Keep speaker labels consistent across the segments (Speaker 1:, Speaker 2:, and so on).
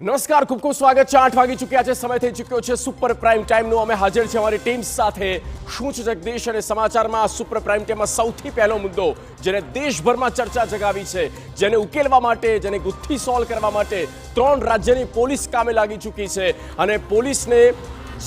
Speaker 1: નમસ્કાર, ખૂબ ખૂબ સ્વાગત છે। 8 વાગી ચૂક્યા છે, સમય થઈ ચૂક્યો છે સુપર પ્રાઇમ ટાઈમનો। અમે હાજર છે અમારી ટીમ સાથે। શું છે જગદીશ અને સમાચારમાં સુપર પ્રાઇમ ટાઈમમાં સૌથી પહેલો મુદ્દો જેને દેશભરમાં ચર્ચા જગાવી છે, જેને ઉકેલવા માટે, જેને ગુથ્થી સોલ્વ કરવા માટે 3 રાજ્યની પોલીસ કામે લાગી ચૂકી છે અને પોલીસને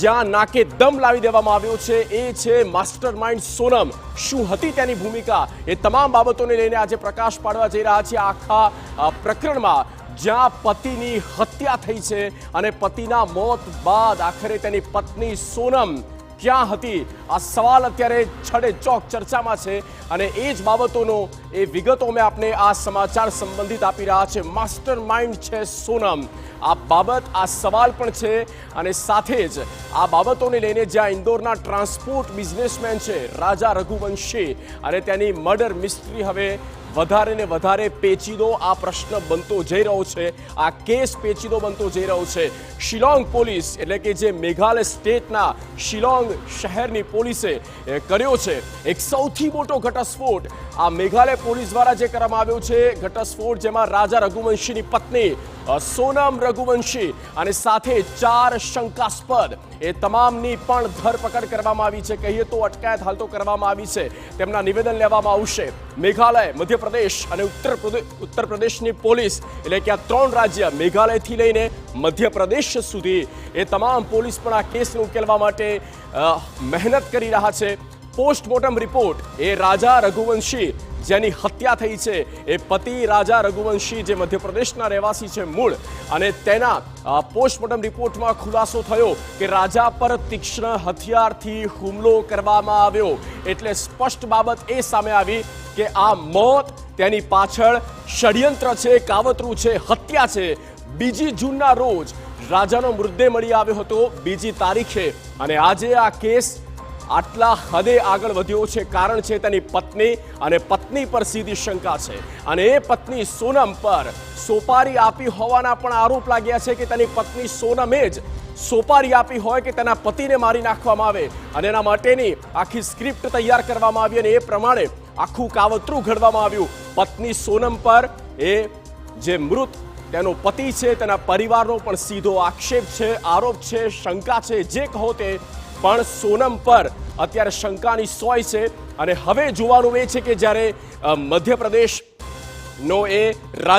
Speaker 1: જ્યાં નાકે દમ લાવી દેવામાં આવ્યો છે એ છે માસ્ટર માઇન્ડ સોનમ। શું હતી તેની ભૂમિકા, એ તમામ બાબતોને લઈને આજે પ્રકાશ પાડવા જઈ રહ્યા છીએ। આખા પ્રકરણમાં જ્યાં પતિની હત્યા થઈ છે અને પતિના મોત બાદ આખરે તેની પત્ની સોનમ ક્યાં હતી, આ સવાલ અત્યારે છડે ચોક ચર્ચામાં છે અને એ જ બાબતોનો એ વિગતો અમે આપને આ સમાચાર સંબંધિત આપી રહ્યા છે। માસ્ટર માઇન્ડ છે સોનમ, આ બાબત, આ સવાલ પણ છે અને સાથે જ આ બાબતોને લઈને જ્યાં ઇન્દોરના ટ્રાન્સપોર્ટ બિઝનેસમેન છે રાજા રઘુવંશી અને તેની મર્ડર મિસ્ટ્રી હવે વધારે ને વધારે પેચીદો આ પ્રશ્ન બનતો જઈ રહ્યો છે, આ કેસ પેચીદો બનતો જઈ રહ્યો છે। શિલોંગ પોલીસ એટલે કે જે મેઘાલય સ્ટેટના શિલોંગ શહેરની પોલીસે કર્યો છે એક સૌથી મોટો ઘટસ્ફોટ। આ મેઘાલય પોલીસ દ્વારા જે કરવામાં આવ્યો છે ઘટસ્ફોટ, જેમાં રાજા રઘુવંશીની પત્ની સોનમ રઘુવંશી અને સાથે 4 શંકાસ્પદ એ તમામની પણ ધરપકડ કરવામાં આવી છે। કહીએ તો અટકાયત હાલ તો કરવામાં આવી છે, તેમના નિવેદન લેવામાં આવશે। મેઘાલય, મધ્યપ્રદેશ અને ઉત્તર પ્રદેશની પોલીસ એટલે કે આ 3 રાજ્ય મેઘાલયથી લઈને મધ્યપ્રદેશ સુધી એ તમામ પોલીસ પણ આ કેસને ઉકેલવા માટે મહેનત કરી રહ્યા છે। પોસ્ટમોર્ટમ રિપોર્ટ એ રાજા રઘુવંશી જેની હત્યા થઈ છે એ પતિ રાજા રઘુવંશી જે મધ્યપ્રદેશના રહેવાસી છે મૂળ, અને તેના પોસ્ટમોર્ટમ રિપોર્ટમાં ખુલાસો થયો કે રાજા પર તીક્ષ્ણ હથિયારથી હુમલો કરવામાં આવ્યો। એટલે સ્પષ્ટ બાબત એ સામે આવી કે આ મોત તેની પાછળ ષડયંત્ર છે, કાવતરું છે, હત્યા છે। 2 જૂનના રોજ રાજાનો મૃતદેહ મળી આવ્યો હતો 2 તારીખે અને આજે આ કેસ આટલા હદે આગળ વધ્યો છે કારણ છે તેની પત્ની અને પત્ની પર સીધી શંકા છે અને એ પત્ની સોનમ પર સોપારી આપી હોવાના પણ આરોપ લાગ્યા છે કે તેની પત્ની સોનમે જ સોપારી આપી હોય કે તેના પતિને મારી નાખવામાં આવે અને એના માટેની આખી સ્ક્રિપ્ટ તૈયાર કરવામાં આવી અને એ પ્રમાણે આખું કાવતરું ઘડવામાં આવ્યું। પત્ની સોનમ પર એ જે મૃત તેનો પતિ છે તેના પરિવારનો પણ સીધો આક્ષેપ છે, આરોપ છે, શંકા છે, જે કહો તે, પણ સોનમ પર અત્યારે શંકાની સોય છે અને હવે જોવાનું એ છે કે જ્યારે મધ્યપ્રદેશનો એ